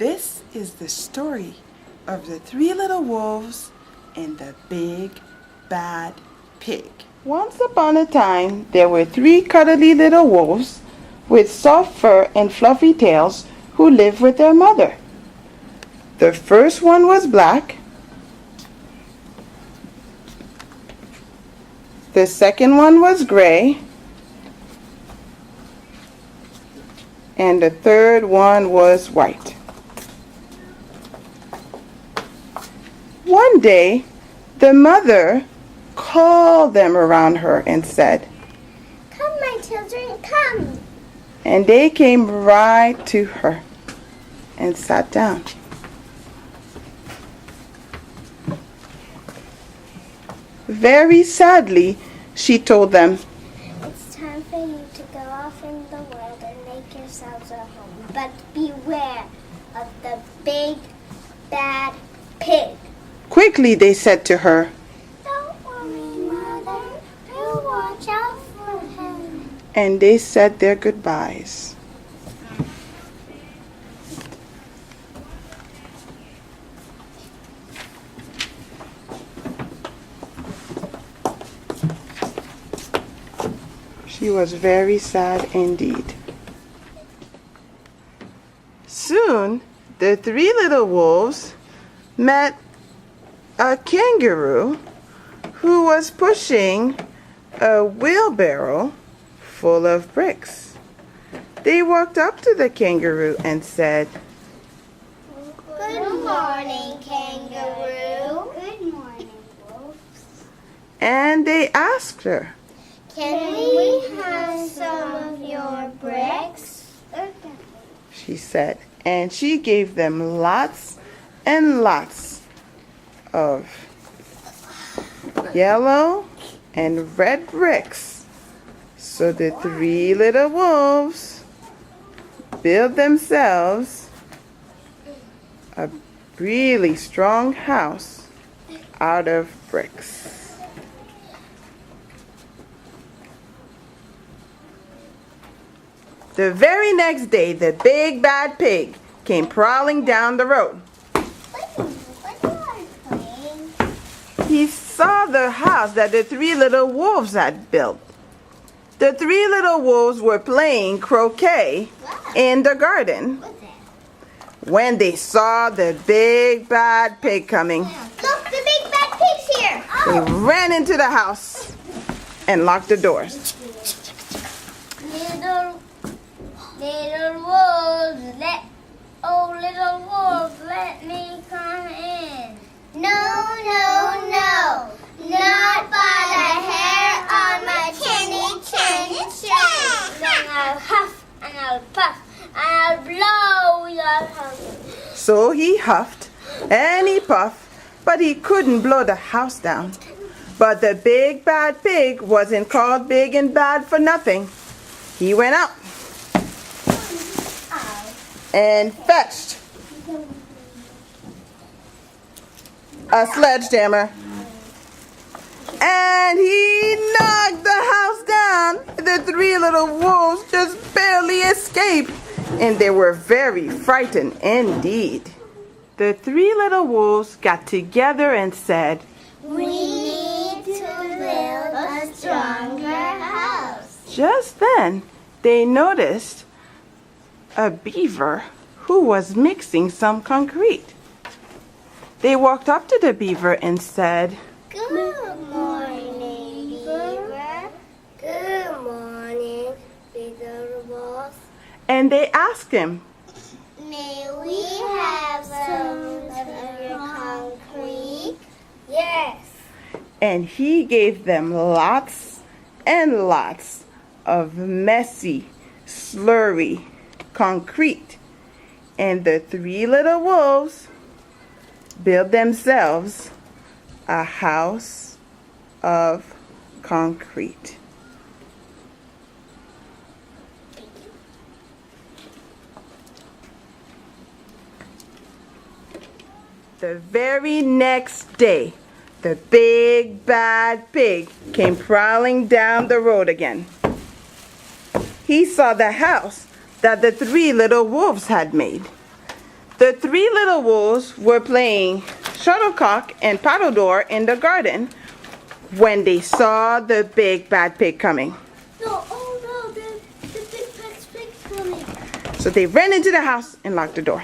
This is the story of the three little wolves and the big bad pig. Once upon a time, there were three cuddly little wolves with soft fur and fluffy tails who lived with their mother. The first one was black. The second one was gray. And the third one was white. One day, the mother called them around her and said, "Come, my children, come." And they came right to her and sat down. Very sadly, she told them, "It's time for you to go off in the world and make yourselves a home. But beware of the big bad pig." Quickly they said to her, "Don't worry, Mother. We'll watch out for him." and they said their goodbyes. She was very sad indeed. Soon, the three little wolves met a kangaroo who was pushing a wheelbarrow full of bricks. They walked up to the kangaroo and said, Good morning, kangaroo. Good morning, wolves. and they asked her, Can we have some of your bricks? she said, and she gave them lots and lots of yellow and red bricks. So the three little wolves built themselves a really strong house out of bricks. The very next day, the big bad pig came prowling down the road. He saw the house that the three little wolves had built. The three little wolves were playing croquet in the garden when they saw the big bad pig coming. Look, the big bad pig's here. They ran into the house and locked the doors. Little wolves, let me come in. No, no, no, not by the hair on my chinny chin chin. Then I'll huff and I'll puff and I'll blow your house. So he huffed and he puffed, but he couldn't blow the house down. But the big bad pig wasn't called big and bad for nothing. He went out and fetched a sledgehammer, and he knocked the house down. The three little wolves just barely escaped, and they were very frightened indeed. The three little wolves got together and said, We need to build a stronger house. Just then they noticed a beaver who was mixing some concrete. They walked up to the beaver and said, Good morning, beaver. Good morning, little wolf. and they asked him, May we have some of your concrete? Yes. and he gave them lots and lots of messy, slurry concrete. And the three little wolves built themselves a house of concrete. The very next day, the big bad pig came prowling down the road again. He saw the house that the three little wolves had made. The three little wolves were playing shuttlecock and paddledore in the garden when they saw the big bad pig coming. No, oh no, the big bad pig's coming. So they ran into the house and locked the door.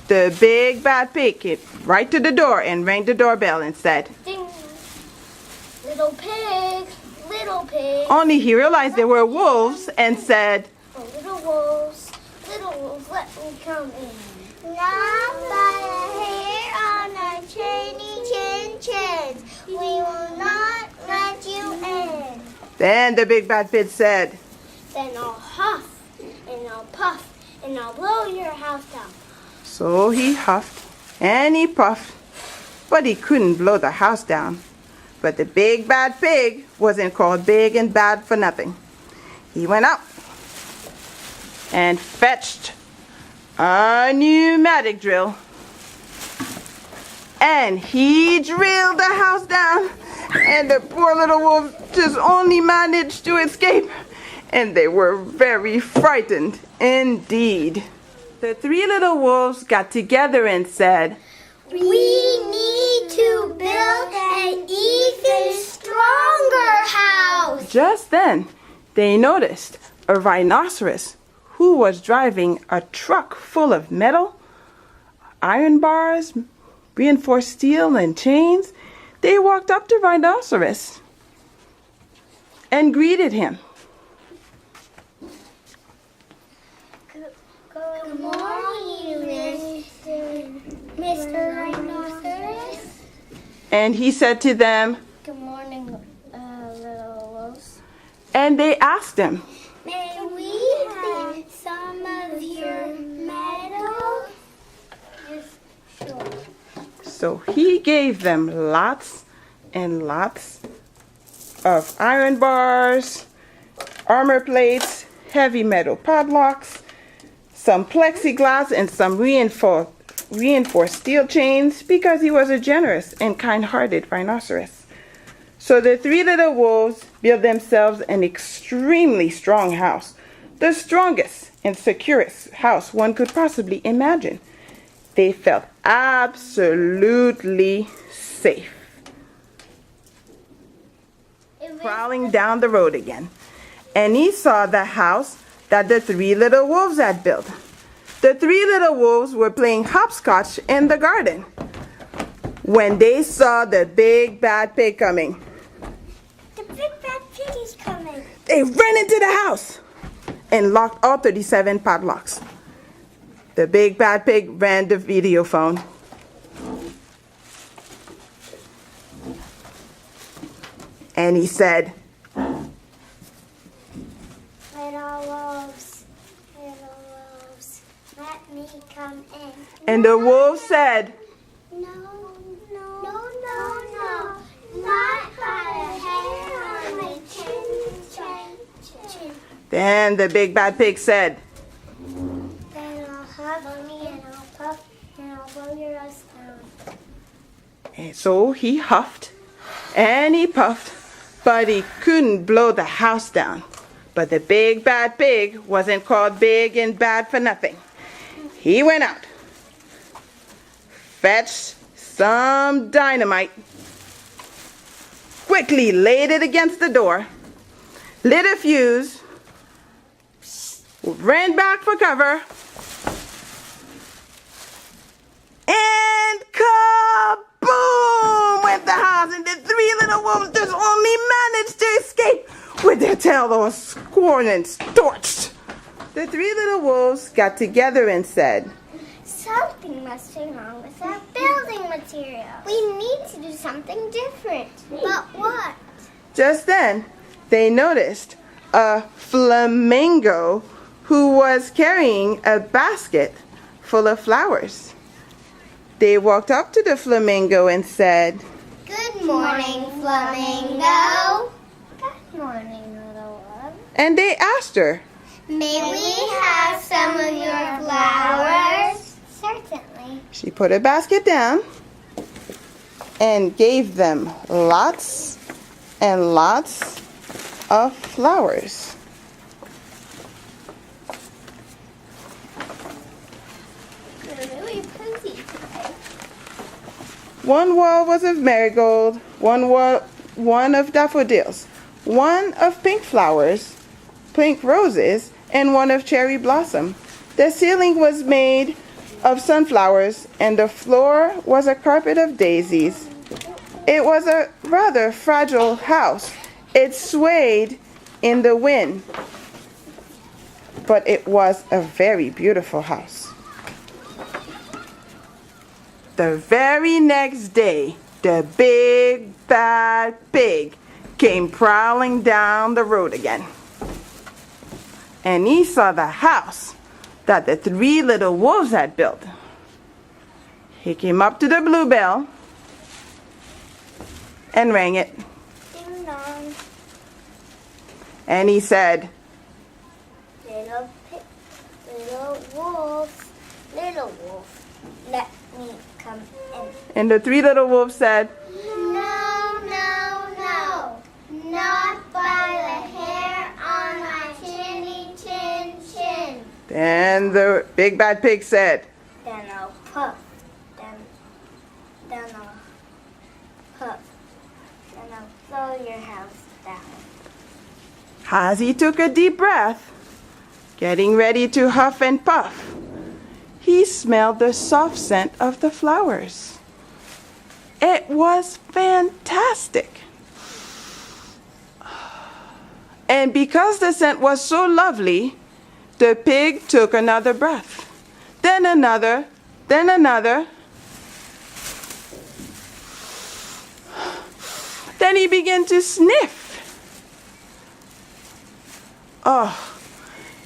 The big bad pig came right to the door and rang the doorbell and said, Ding. Little pig, little pig. only he realized they were wolves and said, Oh, little wolves, let me come in. Not by the hair on our chinny chin chins. We will not let you in. Then the big bad pig said, Then I'll huff and I'll puff and I'll blow your house down. so he huffed and he puffed, but he couldn't blow the house down. But the big bad pig wasn't called big and bad for nothing. He went out and fetched a pneumatic drill, and he drilled the house down, and the poor little wolves just only managed to escape, and they were very frightened indeed. The three little wolves got together and said, We need to build an even stronger house. Just then they noticed a rhinoceros who was driving a truck full of metal, iron bars, reinforced steel, and chains. They walked up to Rhinoceros and greeted him. Good morning, Mr. Rhinoceros. And he said to them, Good morning, little wolves. and they asked him, May we have some of your metal? Yes, sure. so he gave them lots and lots of iron bars, armor plates, heavy metal padlocks, some plexiglass, and some reinforced steel chains, because he was a generous and kind-hearted rhinoceros. So the three little wolves built themselves an extremely strong house, the strongest and securest house one could possibly imagine. They felt absolutely safe. Prowling down the road again, and he saw the house that the three little wolves had built. The three little wolves were playing hopscotch in the garden when they saw the big bad pig coming. The big bad pig is coming. They ran into the house and locked all 37 padlocks. The big bad pig ran the video phone. And he said, Little wolves, let me come in. and the wolf said, No, not by the hair on my chin. then the big bad pig said, Then I'll huff me and I'll puff and I'll blow your house down. and so he huffed and he puffed, but he couldn't blow the house down. But the big bad pig wasn't called big and bad for nothing. He went out, fetched some dynamite, quickly laid it against the door, lit a fuse, ran back for cover, and kaboom went the house, and the three little wolves just only managed to escape with their tails all scorched and scorched. The three little wolves got together and said, Something must be wrong with our building material. We need to do something different. But what? Just then, they noticed a flamingo who was carrying a basket full of flowers. They walked up to the flamingo and said, Good morning, Flamingo. Good morning, little one. and they asked her, May we have some of your flowers? Certainly. She put a basket down and gave them lots and lots of flowers. One wall was of marigold, one of daffodils, one of pink flowers, pink roses, and one of cherry blossom. The ceiling was made of sunflowers, and the floor was a carpet of daisies. It was a rather fragile house. It swayed in the wind, but it was a very beautiful house. The very next day, the big bad pig came prowling down the road again. And he saw the house that the three little wolves had built. He came up to the bluebell and rang it. Ding dong. And he said, Little wolf, let me come in. and the three little wolves said, No, no, no, not by the hair on my chinny chin chin. and the big bad pig said, Then I'll puff, then I'll puff, then I'll blow your house down. as he took a deep breath, getting ready to huff and puff, he smelled the soft scent of the flowers. It was fantastic. And because the scent was so lovely, the pig took another breath, then another, then another. Then he began to sniff. Oh,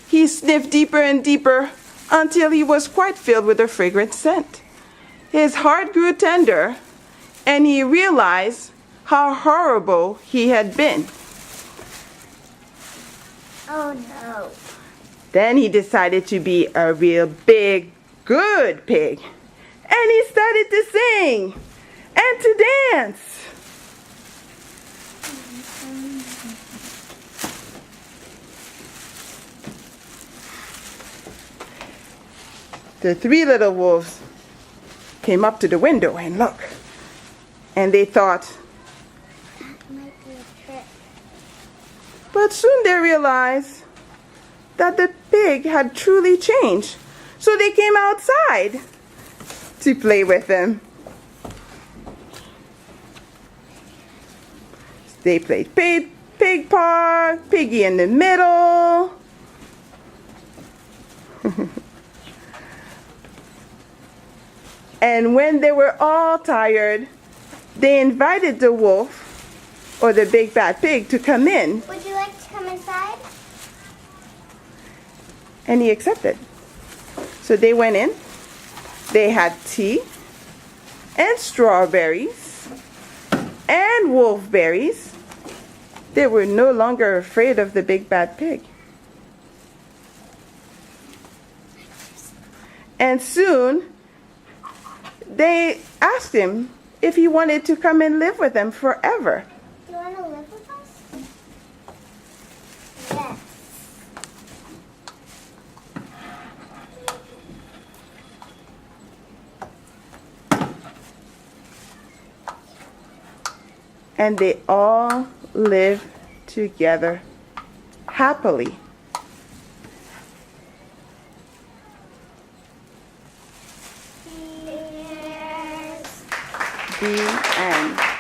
he sniffed deeper and deeper until he was quite filled with a fragrant scent. His heart grew tender, and he realized how horrible he had been. Oh no. Then he decided to be a real big, good pig. And he started to sing and to dance. The three little wolves came up to the window and looked. And they thought, That might be a trick. but soon they realized that the pig had truly changed. So they came outside to play with him. They played pig park, piggy in the middle. And when they were all tired, they invited the wolf, or the big bad pig, to come in. Would you like to come inside? And he accepted. So they went in. They had tea and strawberries and wolfberries. They were no longer afraid of the big bad pig. And soon they asked him if he wanted to come and live with them forever. Do you want to live with us? Yes. And they all lived together happily. Cheers. The end.